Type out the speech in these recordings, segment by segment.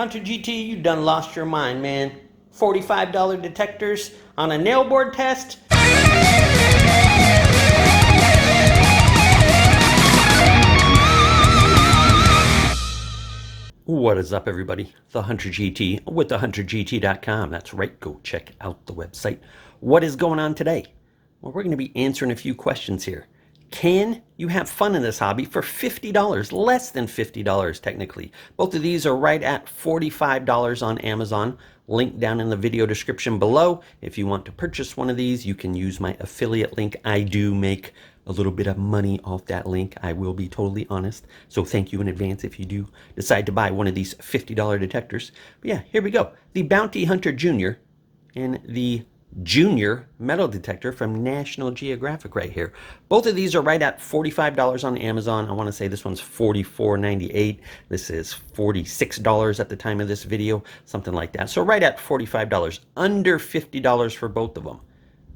Hunter GT, you done lost your mind, man. $45 detectors on a nail board test? What is up, everybody? The Hunter GT with TheHunterGT.com. That's right, go check out the website. What is going on today? Well, we're going to be answering a few questions here. Can you have fun in this hobby for $50, less than $50 technically? Both of these are right at $45 on Amazon. Link down in the video description below. If you want to purchase one of these, you can use my affiliate link. I do make a little bit of money off that link. I will be totally honest. So thank you in advance if you do decide to buy one of these $50 detectors. But yeah, here we go. The Bounty Hunter Jr. and the Junior metal detector from National Geographic right here. Both of these are right at $45 on Amazon. I want to say this one's $44.98. This is $46 at the time of this video, something like that. So right at $45, under $50 for both of them.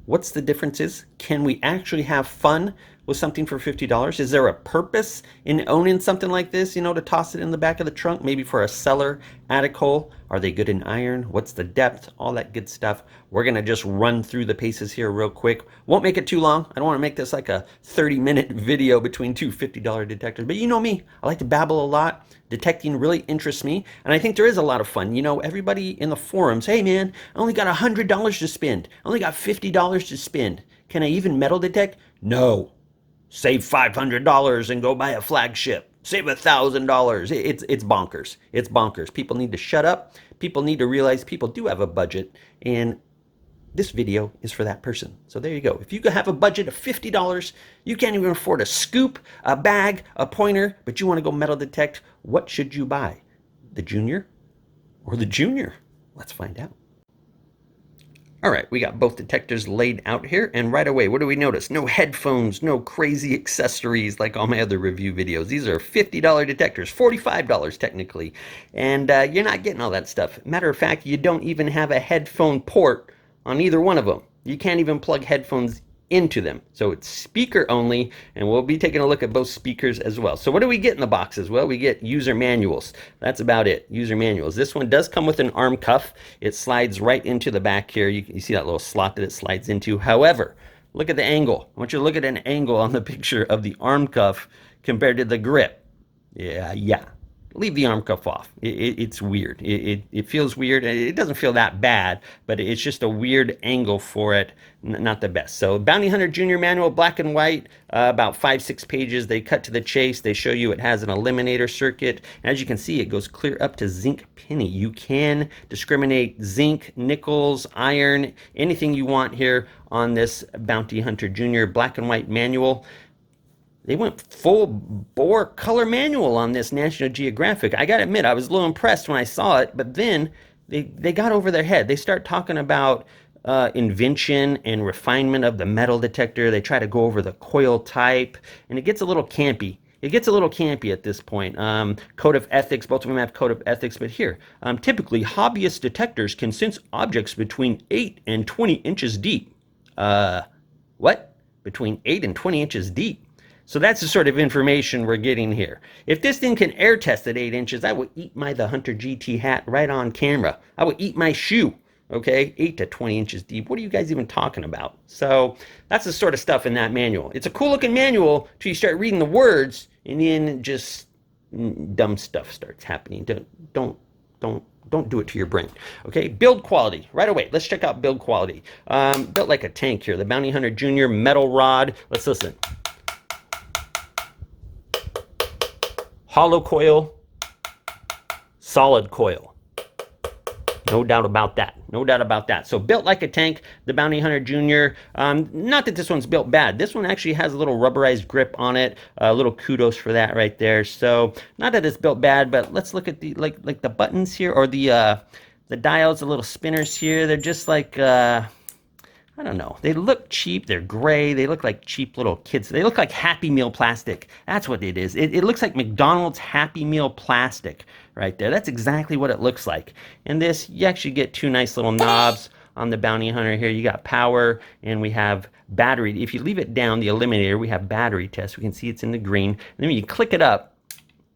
What's the difference is? Can we actually have fun with something for $50? Is there a purpose in owning something like this, you know, to toss it in the back of the trunk, maybe for a cellar, attic hole? Are they good in iron? What's the depth? All that good stuff. We're going to just run through the paces here real quick. Won't make it too long. I don't want to make this like a 30-minute video between two $50 detectors, but you know me, I like to babble a lot. Detecting really interests me, and I think there is a lot of fun. You know, everybody in the forums, hey man, I only got $100 to spend. I only got $50 to spend. Can I even metal detect? No. Save $500 and go buy a flagship. Save $1,000. It's bonkers. It's bonkers. People need to shut up. People need to realize people do have a budget, and this video is for that person. So there you go. If you have a budget of $50, you can't even afford a scoop, a bag, a pointer, but you want to go metal detect, what should you buy? The Junior or the Junior? Let's find out. All right, we got both detectors laid out here, and right away, what do we notice? No headphones, no crazy accessories like all my other review videos. These are $50 detectors, $45 technically, and you're not getting all that stuff. Matter of fact, you don't even have a headphone port on either one of them. You can't even plug headphones into them. So it's speaker only, and we'll be taking a look at both speakers as well. So what do we get in the boxes? Well, we get user manuals. That's about it, user manuals. This one does come with an arm cuff. It slides right into the back here. You see that little slot that it slides into. However, look at the angle. I want you to look at an angle on the picture of the arm cuff compared to the grip. Yeah. Leave the arm cuff off. It's weird. It feels weird. It doesn't feel that bad, but it's just a weird angle for it. Not the best. So Bounty Hunter Junior manual, black and white, about 5-6 pages. They cut to the chase. They show you it has an eliminator circuit. And as you can see, it goes clear up to zinc penny. You can discriminate zinc, nickels, iron, anything you want here on this Bounty Hunter Junior black and white manual. They went full bore color manual on this National Geographic. I got to admit, I was a little impressed when I saw it, but then they got over their head. They start talking about invention and refinement of the metal detector. They try to go over the coil type, and it gets a little campy. It gets a little campy at this point. Code of ethics, both of them have code of ethics, but here, typically hobbyist detectors can sense objects between 8 and 20 inches deep. What? Between 8 and 20 inches deep? So that's the sort of information we're getting here. If this thing can air test at 8 inches, I will eat my TheHunterGT hat right on camera. I will eat my shoe, okay? 8 to 20 inches deep. What are you guys even talking about? So that's the sort of stuff in that manual. It's a cool looking manual till you start reading the words, and then just dumb stuff starts happening. Don't do it to your brain, okay? Build quality, right away. Let's check out build quality. Built like a tank here. The Bounty Hunter Junior metal rod. Let's listen. Hollow coil, solid coil. No doubt about that. No doubt about that. So built like a tank, the Bounty Hunter Junior. Not that this one's built bad. This one actually has a little rubberized grip on it. A little kudos for that right there. So not that it's built bad, but let's look at the like the buttons here, or the dials, the little spinners here. They're just like I don't know. They look cheap. They're gray. They look like cheap little kids. They look like Happy Meal plastic. That's what it is. It looks like McDonald's Happy Meal plastic right there. That's exactly what it looks like. And this, you actually get two nice little knobs on the Bounty Hunter here. You got power, and we have battery. If you leave it down, the eliminator, we have battery test. We can see it's in the green. And then when you click it up,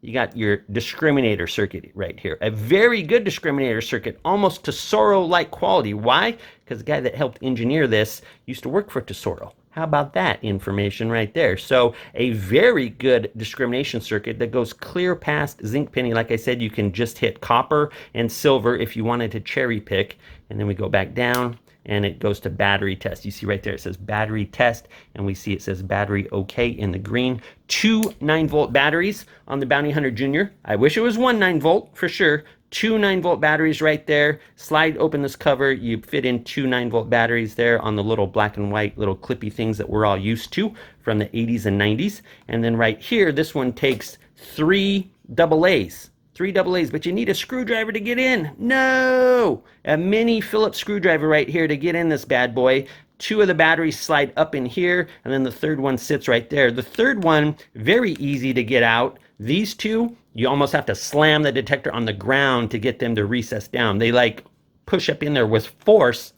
you got your discriminator circuit right here. A very good discriminator circuit, almost Tesoro-like quality. Why? Because the guy that helped engineer this used to work for Tesoro. How about that information right there? So a very good discrimination circuit that goes clear past zinc pinning. Like I said, you can just hit copper and silver if you wanted to cherry pick. And then we go back down and it goes to battery test. You see right there, it says battery test, and we see it says battery okay in the green. 2 9-volt batteries on the Bounty Hunter Junior. I wish it was 1 9-volt for sure. 2 9-volt batteries right there. Slide open this cover, you fit in 2 9-volt batteries there on the little black and white little clippy things that we're all used to from the 80s and 90s. And then right here, this one takes 3 AA's. 3 AA's, but you need a screwdriver to get in. No! A mini Phillips screwdriver right here to get in this bad boy. 2 of the batteries slide up in here, and then the third one sits right there. The third one, very easy to get out. These 2, you almost have to slam the detector on the ground to get them to recess down. They like push up in there with force,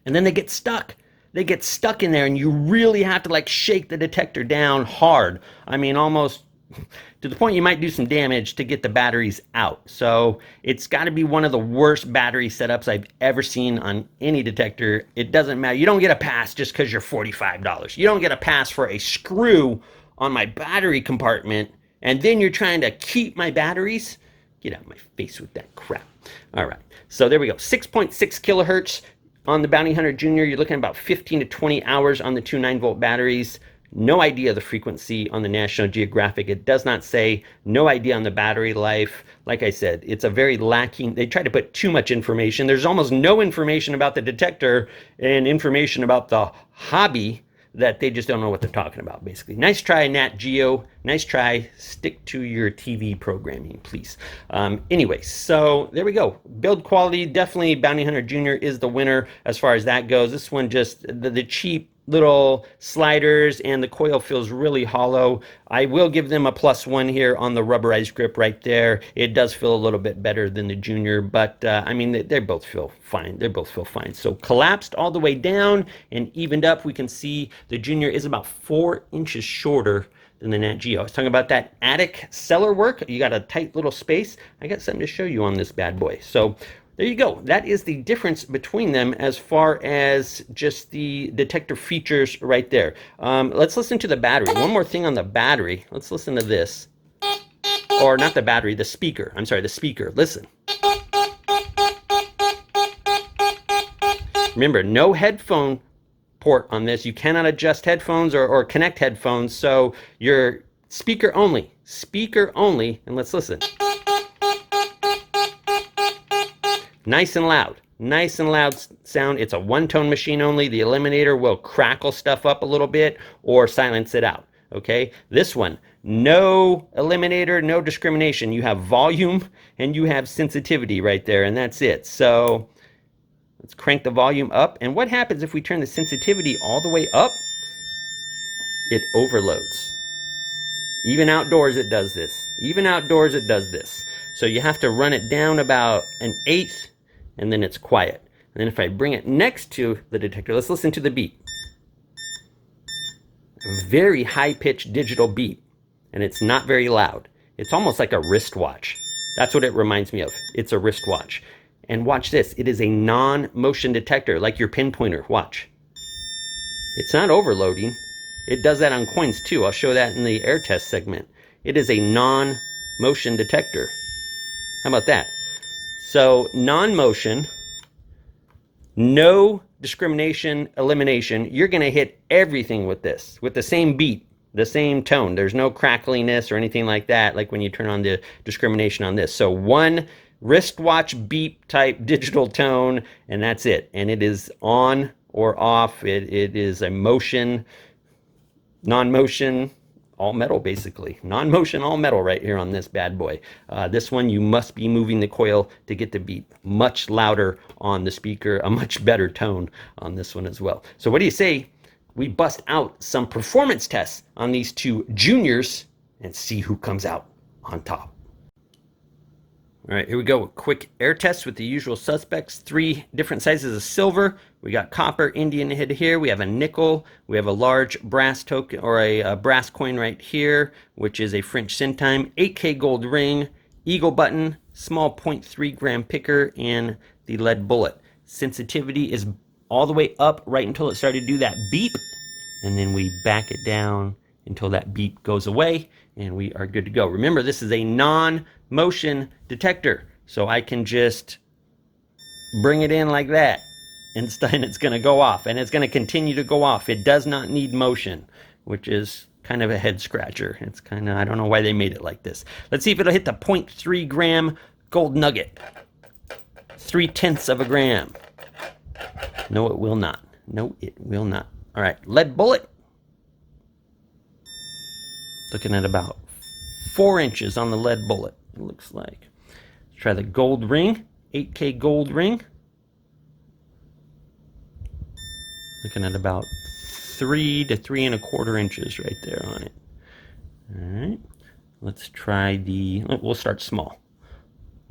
and then they get stuck. They get stuck in there, and you really have to like shake the detector down hard. I mean, almost to the point you might do some damage to get the batteries out. So it's got to be one of the worst battery setups I've ever seen on any detector. It doesn't matter. You don't get a pass just because you're $45. You don't get a pass for a screw on my battery compartment, and then you're trying to keep my batteries. Get out of my face with that crap. All right, so there we go. 6.6 kilohertz on the Bounty Hunter Junior. You're looking at about 15 to 20 hours on the 2 9-volt batteries. No idea the frequency on the National Geographic. It does not say. No idea on the battery life. Like I said, it's a very lacking. They try to put too much information. There's almost no information about the detector and information about the hobby that they just don't know what they're talking about, basically. Nice try, Nat Geo. Nice try. Stick to your TV programming, please. Anyway, so there we go. Build quality, definitely Bounty Hunter Junior is the winner as far as that goes. This one just, the cheap little sliders, and the coil feels really hollow. I will give them a +1 here on the rubberized grip right there. It does feel a little bit better than the Junior, but I mean, they both feel fine. They both feel fine. So collapsed all the way down and evened up, we can see the Junior is about 4 inches shorter than the Nat Geo. I was talking about that attic cellar work. You got a tight little space. I got something to show you on this bad boy. So there you go. That is the difference between them as far as just the detector features right there. Let's listen to the battery. One more thing on the battery. Let's listen to this. Or not the battery, the speaker. I'm sorry, the speaker. Listen. Remember, no headphone port on this. You cannot adjust headphones or connect headphones. So you're speaker only. Speaker only. And let's listen. Nice and loud. Nice and loud sound. It's a 1-tone machine only. The eliminator will crackle stuff up a little bit or silence it out. Okay? This one, no eliminator, no discrimination. You have volume and you have sensitivity right there, and that's it. So let's crank the volume up. And what happens if we turn the sensitivity all the way up? It overloads. Even outdoors it does this. Even outdoors it does this. So you have to run it down about 1/8, and then it's quiet. And then if I bring it next to the detector, let's listen to the beep. A very high-pitched digital beep, and it's not very loud. It's almost like a wristwatch. That's what it reminds me of. It's a wristwatch. And watch this. It is a non-motion detector, like your pinpointer. Watch. It's not overloading. It does that on coins too. I'll show that in the air test segment. It is a non-motion detector. How about that? So non-motion, no discrimination, elimination. You're going to hit everything with this, with the same beat, the same tone. There's no crackliness or anything like that, like when you turn on the discrimination on this. So one wristwatch beep type digital tone, and that's it. And it is on or off. It is a motion, non-motion, all metal basically. Non-motion, all metal right here on this bad boy. This one, you must be moving the coil to get the beep. Much louder on the speaker, a much better tone on this one as well. So what do you say we bust out some performance tests on these 2 juniors and see who comes out on top? All right, here we go. A quick air test with the usual suspects. 3 different sizes of silver, We got copper, Indian head here. We have a nickel. We have a large brass token, or a brass coin right here, which is a French centime. 8K gold ring, eagle button, small 0.3 gram picker, and the lead bullet. Sensitivity is all the way up right until it started to do that beep, and then we back it down until that beep goes away, and we are good to go. Remember, this is a non-motion detector, so I can just bring it in like that, and it's going to go off, and it's going to continue to go off. It does not need motion, which is kind of a head scratcher. It's kind of, I don't know why they made it like this. Let's see if it'll hit the 0.3 gram gold nugget. 0.3 of a gram. No, it will not. No, it will not. All right, lead bullet. Looking at about 4 inches on the lead bullet, it looks like. Let's try the gold ring, 8K gold ring. Looking at about 3 to 3¼ inches right there on it. All right, let's try the, we'll start small.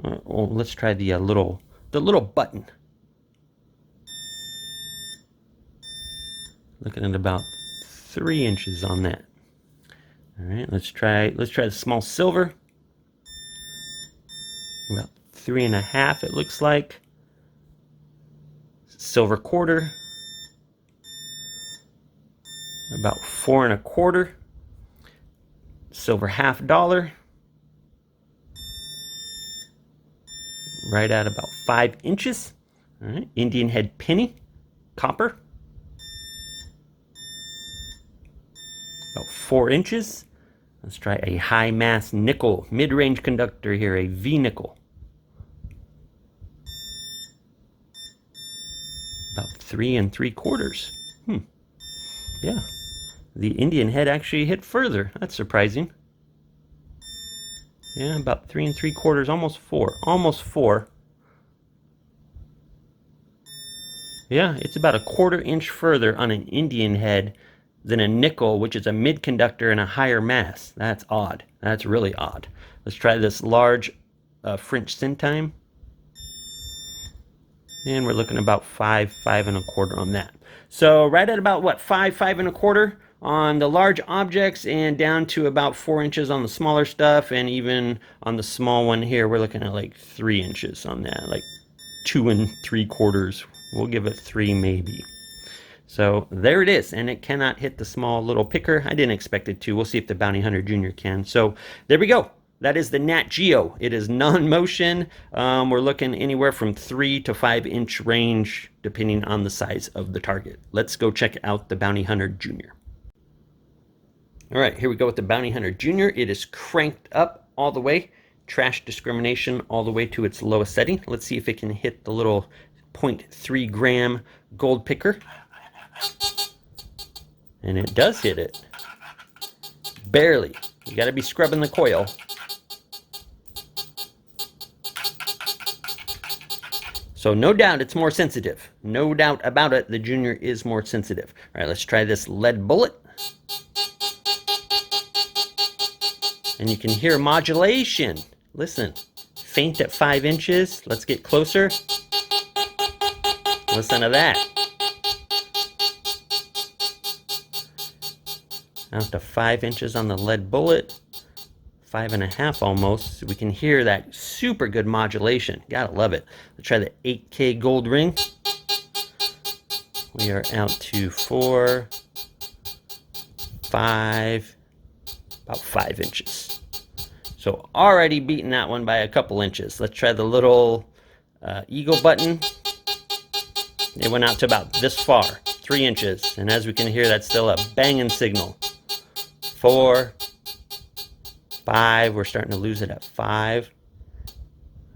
Well, let's try the little button. Looking at about 3 inches on that. All right, let's try the small silver. About 3½ it looks like. Silver quarter. About 4¼ silver $half. Right at about 5 inches. All right, Indian head penny, copper. About 4 inches. Let's try a high mass nickel, mid-range conductor here, a V nickel. About 3¾ Yeah, the Indian head actually hit further. That's surprising. Yeah, about 3¾ almost 4. Almost 4. Yeah, it's about 1/4 inch further on an Indian head than a nickel, which is a mid-conductor and a higher mass. That's odd. That's really odd. Let's try this large French centime. And we're looking about 5.25 on that. So right at about, what, 5.25 on the large objects, and down to about 4 inches on the smaller stuff, and even on the small one here, we're looking at like 3 inches on that, like 2.75. We'll give it 3 maybe. So there it is, and it cannot hit the small little picker. I didn't expect it to. We'll see if the Bounty Hunter Jr. can. So there we go. That is the Nat Geo. It is non-motion. We're looking anywhere from 3 to 5 inch range, depending on the size of the target. Let's go check out the Bounty Hunter Jr. All right, here we go with the Bounty Hunter Jr. It is cranked up all the way. Trash discrimination all the way to its lowest setting. Let's see if it can hit the little 0.3 gram gold picker. And it does hit it. Barely. You got to be scrubbing the coil. So no doubt it's more sensitive. No doubt about it, the Junior is more sensitive. All right, let's try this lead bullet. And you can hear modulation. Listen, faint at 5 inches. Let's get closer. Listen to that. Out to 5 inches on the lead bullet. 5.5 almost. We can hear that super good modulation. Gotta love it. Let's try the 8K gold ring. We are out to 4, 5, about 5 inches. So already beating that one by a couple inches. Let's try the little eagle button. It went out to about this far, 3 inches. And as we can hear, that's still a banging signal. 4, 5, we're starting to lose it at 5.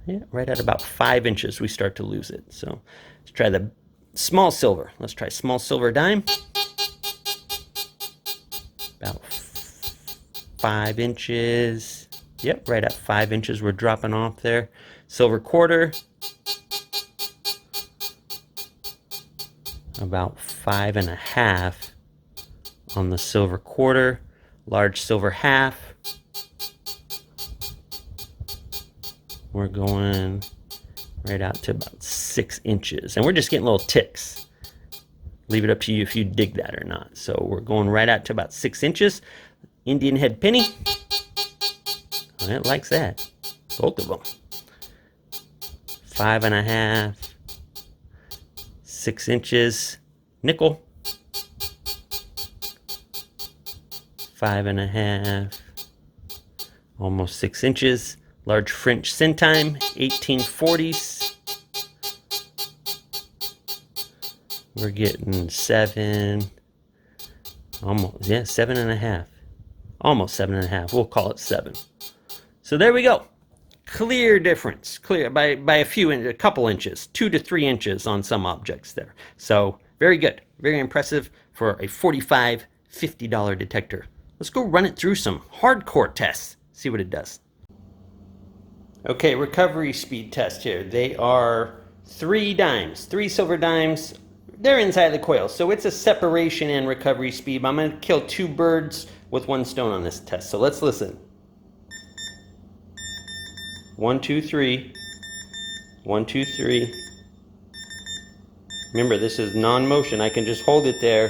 Yeah, right at about 5 inches we start to lose it. So let's try the small silver. Let's try small silver dime. About 5 inches. Yep, right at 5 inches we're dropping off there. Silver quarter. About 5.5 on the silver quarter. Large silver half. We're going right out to about 6 inches. And we're just getting little ticks. Leave it up to you if you dig that or not. So we're going right out to about 6 inches. Indian head penny. Oh, it likes that. Both of them. 5.5, 6 inches. Nickel. 5.5, almost 6 inches. Large French Centime, 1840s. We're getting 7, almost, yeah, 7.5. Almost 7.5. We'll call it 7. So there we go. Clear difference, clear by a couple inches, 2 to 3 inches on some objects there. So very good, very impressive for a $45, $50 detector. Let's go run it through some hardcore tests, see what it does. Okay, recovery speed test here. They are 3 dimes, 3 silver dimes. They're inside the coil, so it's a separation and recovery speed. I'm going to kill 2 birds with 1 stone on this test. So let's listen. 1, 2, 3. 1, 2, 3. Remember, this is non-motion. I can just hold it there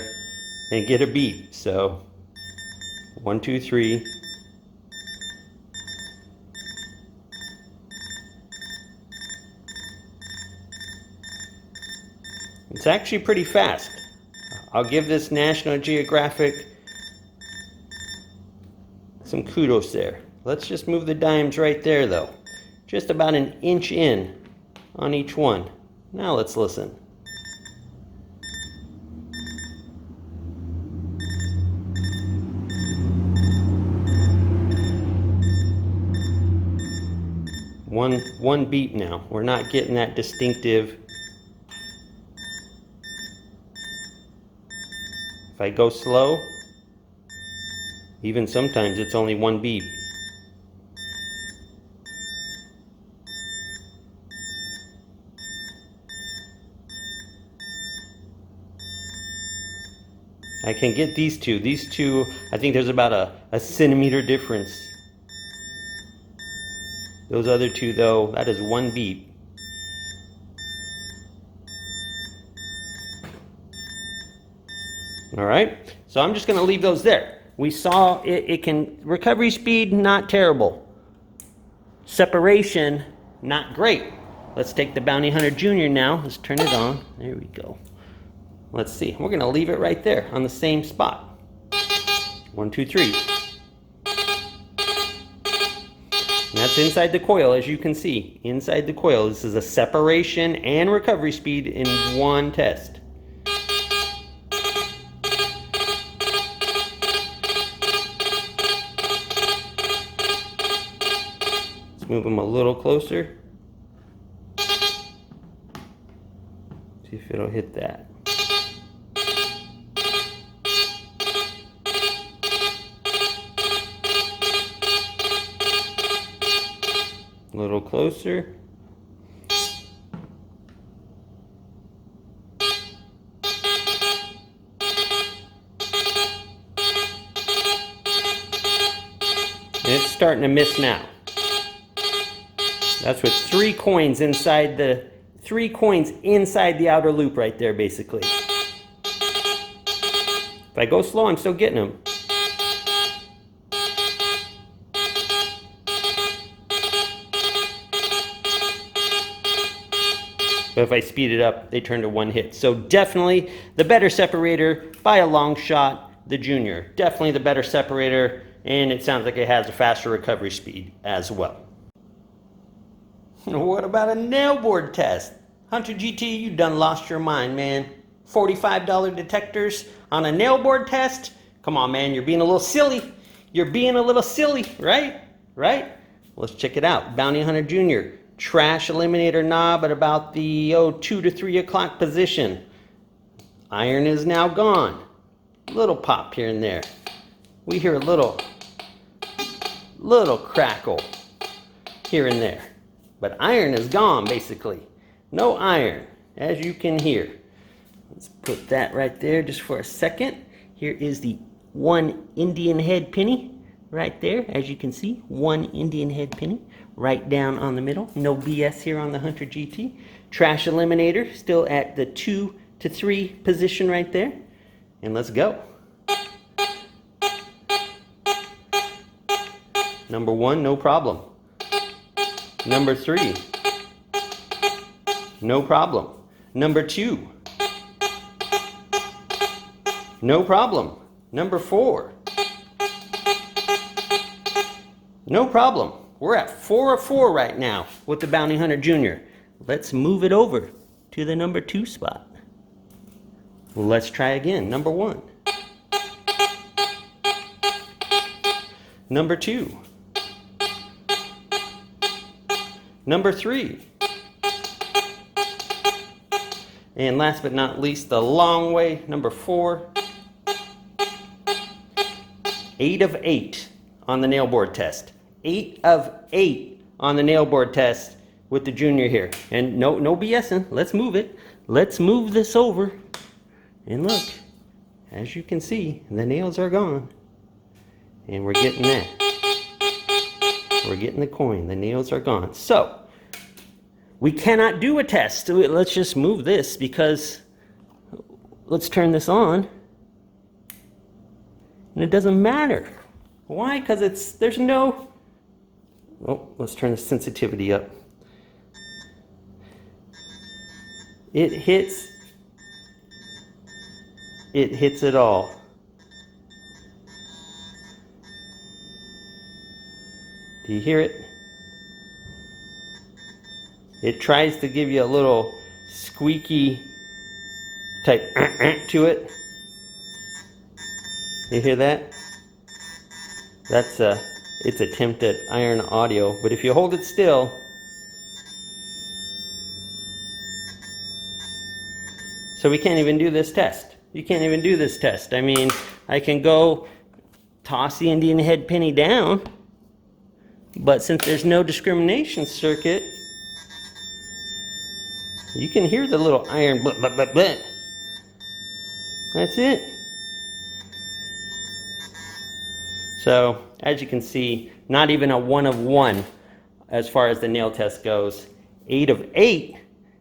and get a beat. So 1, 2, 3. It's actually pretty fast. I'll give this National Geographic some kudos there. Let's just move the dimes right there though. Just about an inch in on each one. Now let's listen. One beat now. We're not getting that distinctive. If I go slow, even sometimes it's only 1 beat. I can get these two. These two, I think there's about a centimeter difference. Those other two though, that is 1 beat. All right, so I'm just gonna leave those there. We saw it can, recovery speed, not terrible. Separation, not great. Let's take the Bounty Hunter Jr. now. Let's turn it on. There we go. Let's see. We're gonna leave it right there on the same spot. 1, 2, 3. And that's inside the coil, as you can see. Inside the coil, this is a separation and recovery speed in 1 test. Let's move them a little closer. See if it'll hit that. A little closer. And it's starting to miss now. That's with 3 coins inside the outer loop right there, basically. If I go slow, I'm still getting them. But if I speed it up, they turn to 1 hit. So definitely the better separator by a long shot, the Junior. Definitely the better separator, and it sounds like it has a faster recovery speed as well. What about a nail board test? Hunter GT, you done lost your mind, man. $45 detectors on a nail board test? Come on, man, you're being a little silly. You're being a little silly, right? Right? Let's check it out. Bounty Hunter Jr. Trash eliminator knob at about the 2 to 3 o'clock position. Iron is now gone. Little pop here and there. We hear a little crackle here and there. But iron is gone, basically. No iron, as you can hear. Let's put that right there just for a second. Here is the 1 Indian head penny right there, as you can see. 1 Indian head penny right down on the middle. No BS here on the Hunter GT. Trash eliminator still at the 2 to 3 position right there. And let's go. Number 1, no problem. Number 3, no problem. Number 2, no problem. Number 4, no problem. We're at 4 of 4 right now with the Bounty Hunter Jr. Let's move it over to the number 2 spot. Let's try again. Number 1. Number 2. Number 3. And last but not least, the long way, number 4. 8 of 8 on the nail board test. 8 of 8 on the nail board test with the junior here. And no BSing. Let's move it. Let's move this over. And look, as you can see, the nails are gone. And we're getting that. We're getting the coin. The nails are gone. So, we cannot do a test. Let's just move this because let's turn this on. And it doesn't matter. Why? Because there's no... Oh, let's turn the sensitivity up. It hits it all. Do you hear it? It tries to give you a little squeaky type to it. You hear that? That's its attempt at iron audio, but if you hold it still, so we can't even do this test. You can't even do this test. I mean, I can go toss the Indian head penny down, but since there's no discrimination circuit, you can hear the little iron blip, blip, blip, blip. That's it. So, as you can see, not even a 1 of 1 as far as the nail test goes. 8 of 8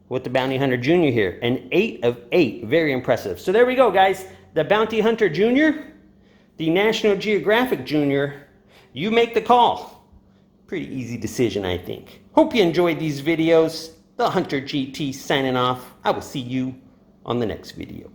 with the Bounty Hunter Jr. here. And 8 of 8. Very impressive. So there we go, guys. The Bounty Hunter Jr., the National Geographic Jr., you make the call. Pretty easy decision, I think. Hope you enjoyed these videos. The Hunter GT signing off. I will see you on the next video.